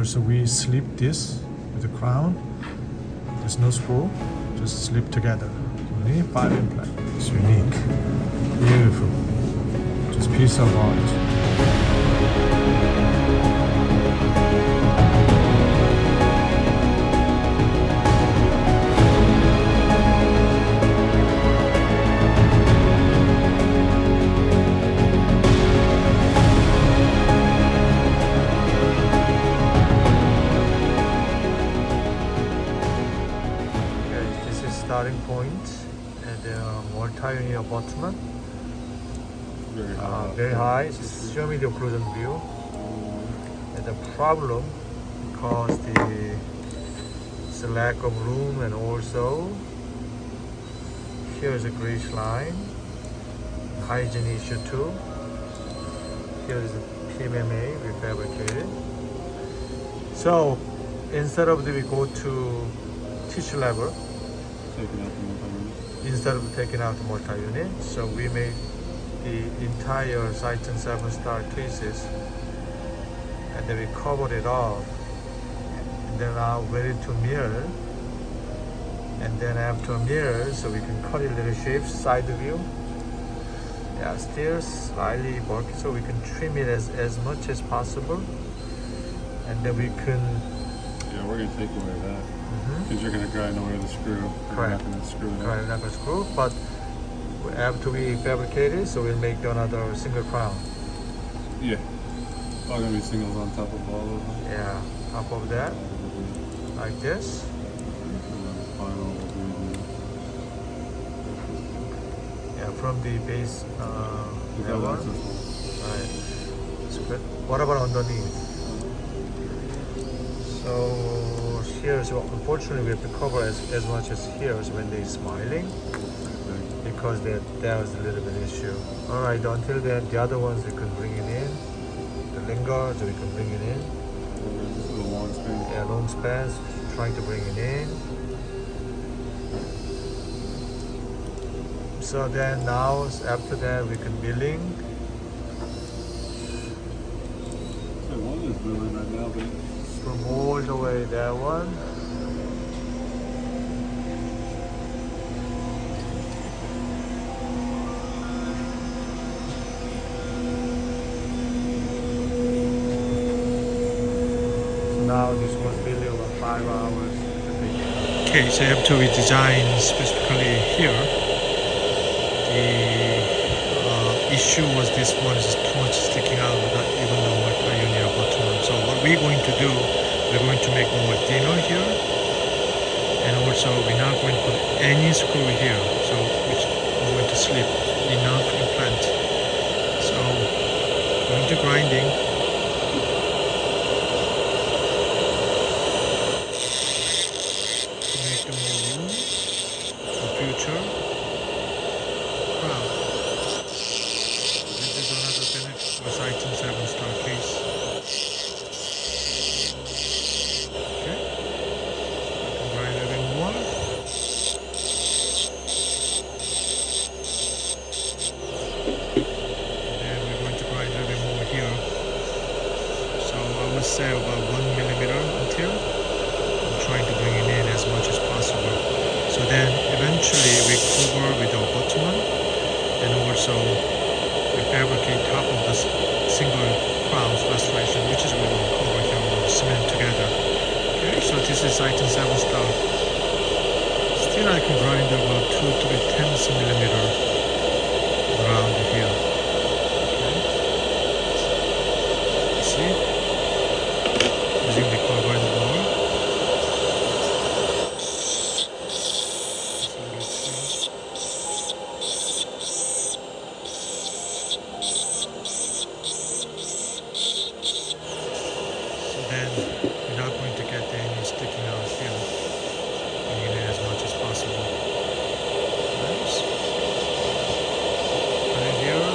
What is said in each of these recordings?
also we slip this with the crown. There's no screw, just slip together. Only 5 implant. It's unique, beautiful, just piece of art. Starting point at the multi-unit abutment. Very high. Show me the occlusion view. And the problem because the lack of room, and also here is a grayish line. Hygiene issue too. Here is a PMMA refabricated. So instead of we go to tissue level. Instead of taking out the multi-unit, so we made the entire Syton 7-star cases, and then we covered it up, and then now ready to mirror, and then after mirror, so we can cut it little shapes, side view. Yeah, still slightly bulky, so we can trim it as much as possible, and then we can. Yeah, we're gonna take away that. Because you're going to grind away the screw. Correct. You're not going to screw it up. Correct, not going to screw, but after we fabricate it, so we'll make another single crown. Yeah. All going to be singles on top of all of them. Yeah, top of that, like this. Yeah, from the base level. Right. It's good. What about underneath? So here, so unfortunately we have to cover as much as here so when they're smiling, because that was a little bit issue. Alright, until then the other ones we can bring it in. The linger, so we can bring it in. This is a long span. Yeah, long spans, trying to bring it in. So then now after that we can milling. So one is milling right now, but From all the way that one. So now this was really over 5 hours. Okay, so after we design specifically here, the issue was this one is too much sticking out, not even the multi-unit button. So what we're going to do, we're going to make more thinner here, and also we're not going to put any screw here, so which we're going to slip enough implant. So going to grinding. To make the more room for future crown. This is another benefit for Syton 7-star case. Okay, I can grind a bit more. And we're going to grind a bit more here. So I would say about 1 millimeter until I'm trying to bring it in as much as possible. So then eventually we cover with our bottom, and also we fabricate top of the single crown's restoration, which is what we'll cover here, we'll cement together. Okay, so this is Syton 7-star. Still I can grind about 2 to 3 millimeter around here. Okay, see, using the cover and bar. Then you're not going to get any sticking out here. Bring it in as much as possible. Nice. Right here.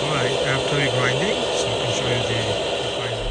Alright, after the grinding, so I can show you the final.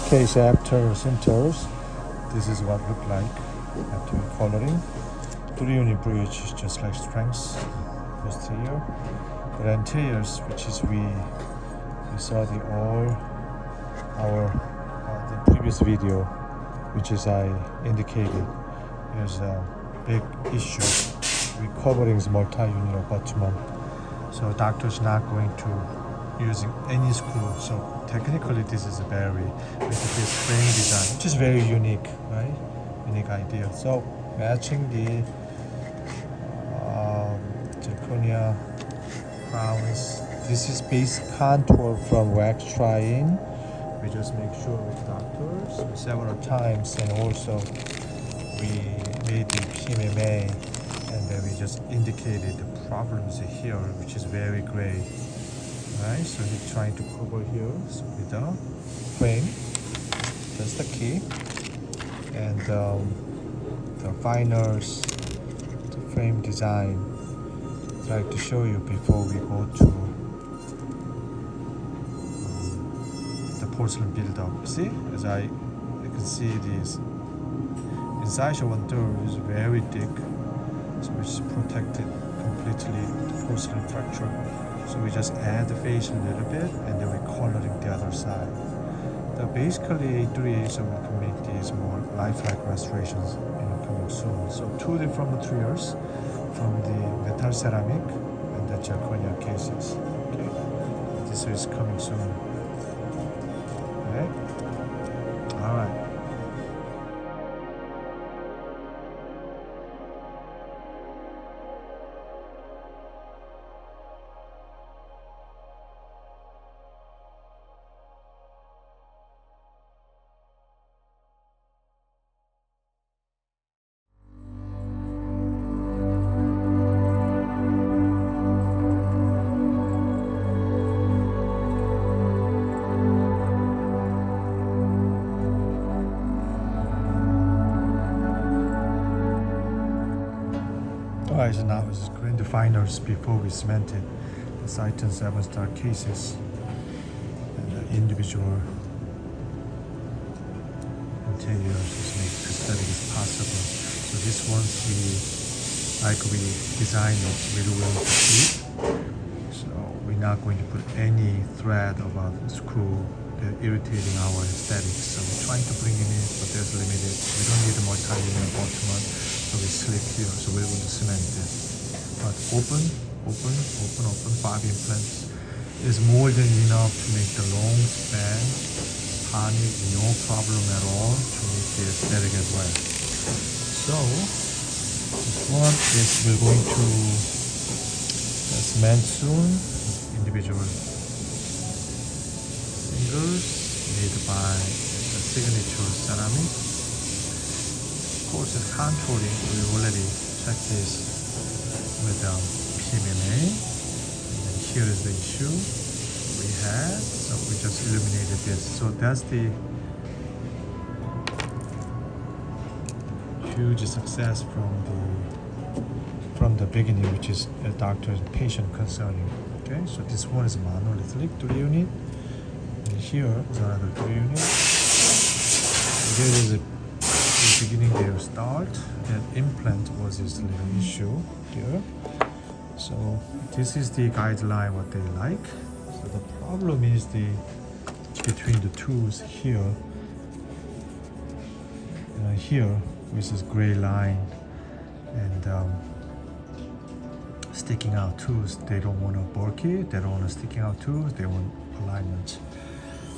case, after sinters, this is what look like after coloring. 3-unit bridge is just like strengths posterior, but anteriors, which is we saw the all our the previous video, which is I indicated there's a big issue with coverings multi-unit abutment. So doctor's not going to using any screw. So technically this is very with this frame design, which is very unique, right? Unique idea. So matching the zirconia crowns. This is base contour from wax try-in. We just make sure with doctors several times, and also we made the PMMA, and then we just indicated the problems here, which is very gray. Right, so he's trying to cover here so with the frame. That's the key. And the finals, the frame design. Try to show you before we go to the porcelain build-up. See, as you can see this incisor one door is very thick, so it's protected completely the porcelain fracture. So we just add the face a little bit, and then we coloring the other side. So basically A3A, so we can make these more lifelike restorations coming soon. So 2 different materials from the metal ceramic and the zirconia cases. Okay, this is coming soon. Okay, all right. Alright, so now it's going to finals before we cement it. The Syton 7-star cases and the individual interiors just make it aesthetic as possible. So this one's we designed it really well to keep. So we're not going to put any thread about the screw. They're irritating our aesthetics. So we're trying to bring it in, but there's limited. We don't need a multi-unit abutment. So we slip here, so we're going to cement it. But open, 5 implants is more than enough to make the long span tonic, no problem at all to make the aesthetic as well. So this one is we're going to cement soon, individual singles made by the signature ceramic. Of course, the contouring, we already checked this with PMMA. And then here is the issue we had, so we just illuminated this. So that's the huge success from the beginning, which is a doctor and patient concerning. Okay, so this one is monolithic 3-unit, and here is another 3-unit. There is a beginning their start, that implant was this little issue here. So this is the guideline what they like. So the problem is the between the tools here and here with this gray line and sticking out tools. They don't want to bulky, they don't want to sticking out tools, they want alignment.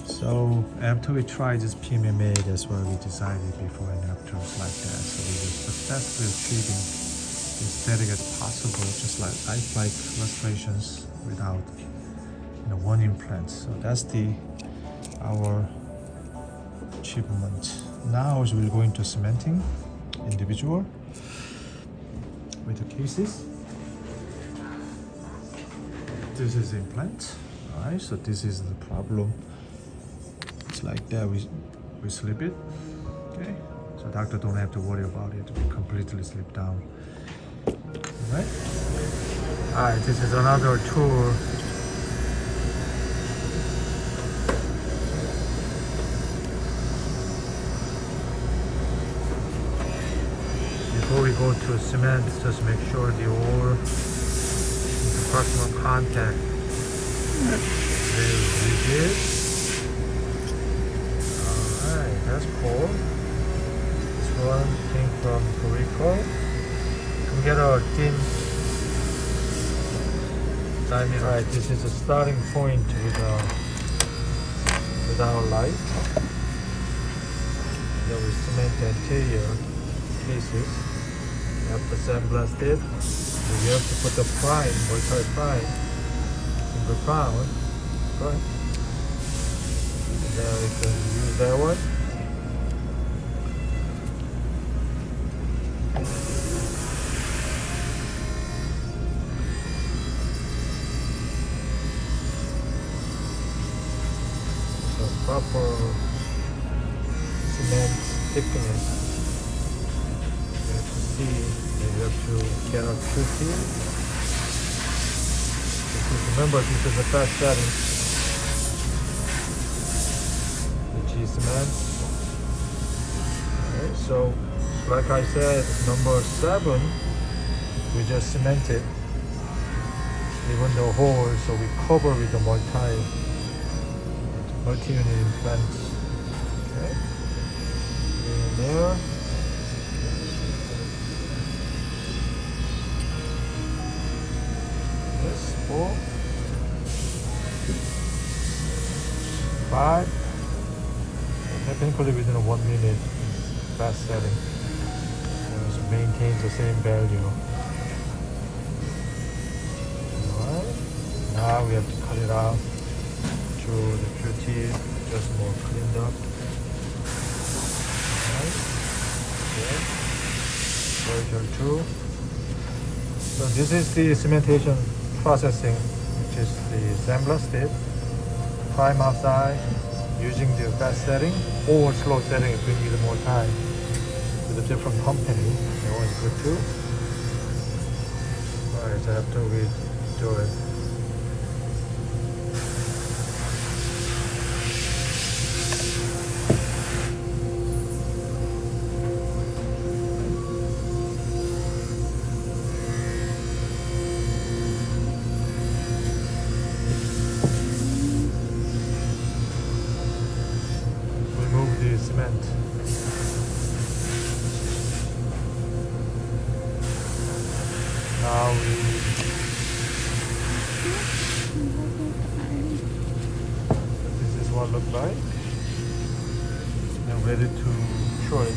So after we tried this PMMA, that's why we decided before and after it's like that. So we were successfully achieving the aesthetic as possible, just like lifelike restorations without one implant. So that's our achievement. Now is we're going to cementing individual with the cases. This is the implant. Alright, so this is the problem. It's like that, we slip it. Okay, so doctor don't have to worry about it. We completely slip down. Alright. Alright, this is another tour. go to cement, just make sure the ore is proximal contact. Very rigid. Alright, that's cool. This one came from Puerto Rico. You can get a thin diameter. Right, this is a starting point with our light. Then we cement the interior cases. We have to sandblast it. So we have to put the prime, multi-prime, single crown. Right. And then we can use that one. So proper cement thickness. You have to see, you have to get a QT. Remember, this is a fast setting. The cement. Okay, so like I said, number 7, we just cemented even the hole, so we cover with the multi-unit implants. Okay, in there. This 4, 5. Technically within a 1 minute fast setting. It maintains the same value. Alright. Now we have to cut it out through the QT, just more cleaned up. Alright. Okay. Version 2. So this is the cementation processing, which is the sandblasted, prime outside, using the fast setting or slow setting if we need more time with a different company. That one's good too. Alright, so after we do it. Cement. Now this is what it looks like. Now ready to show it.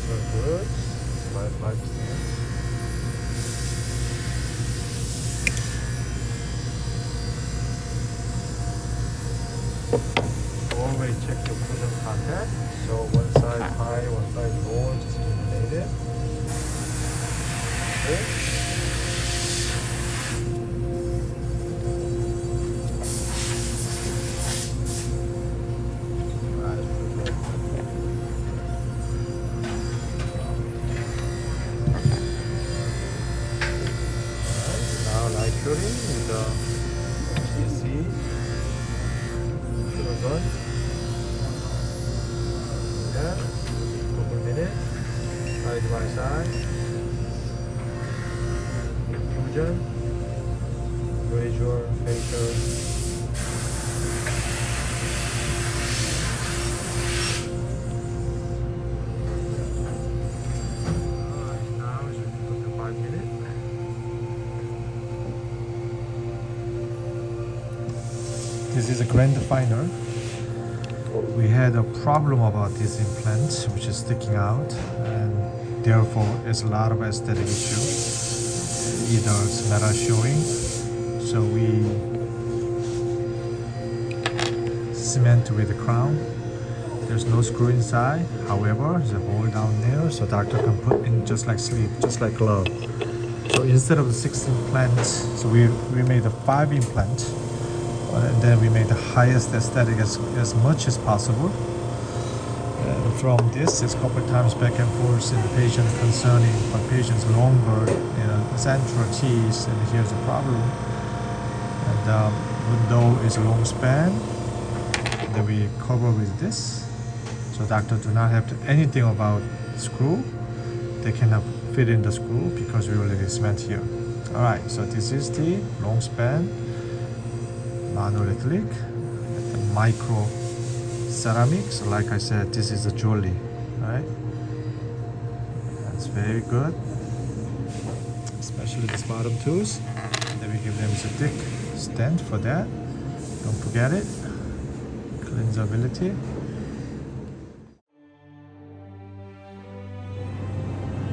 So good. Light cement. Always check your cushion contact. So one side high, one side low, just eliminate it. Okay. Alright, now light curing with the PC. Gun. Yeah, couple minutes, side by side, infusion, visual, facial. Alright, now it should be up to 5 minutes. This is a grand final. We had a problem about this implant, which is sticking out, and therefore it's a lot of aesthetic issue. Either it's metal showing, so we cement with the crown. There's no screw inside, however, there's a hole down there, so doctor can put in just like sleeve, just like glove. So instead of the 6 implants, so we made a 5 implant. And then we made the highest aesthetic as much as possible. And from this, it's a couple times back and forth in the patient concerning my patient's longer, central teeth, and here's a problem. And even though it's a long span, then we cover with this, so doctor do not have to anything about screw, they cannot fit in the screw because we already cement here. Alright, so this is the long span monolithic, the micro ceramics. Like I said, this is a jewelry, right? That's very good, especially these bottom tools. Then we give them a thick stand for that. Don't forget it. Cleansability.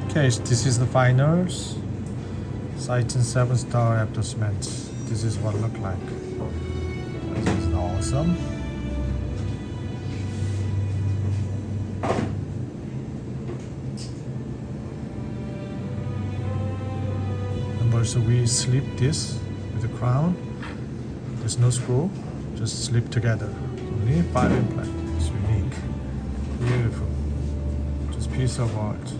Okay, so this is the finals. Syton 7-star after cement. This is what it look like. This is awesome. And also we slip this with the crown. There's no screw, just slip together. Only 5 implants. It's unique. Beautiful. Just piece of art.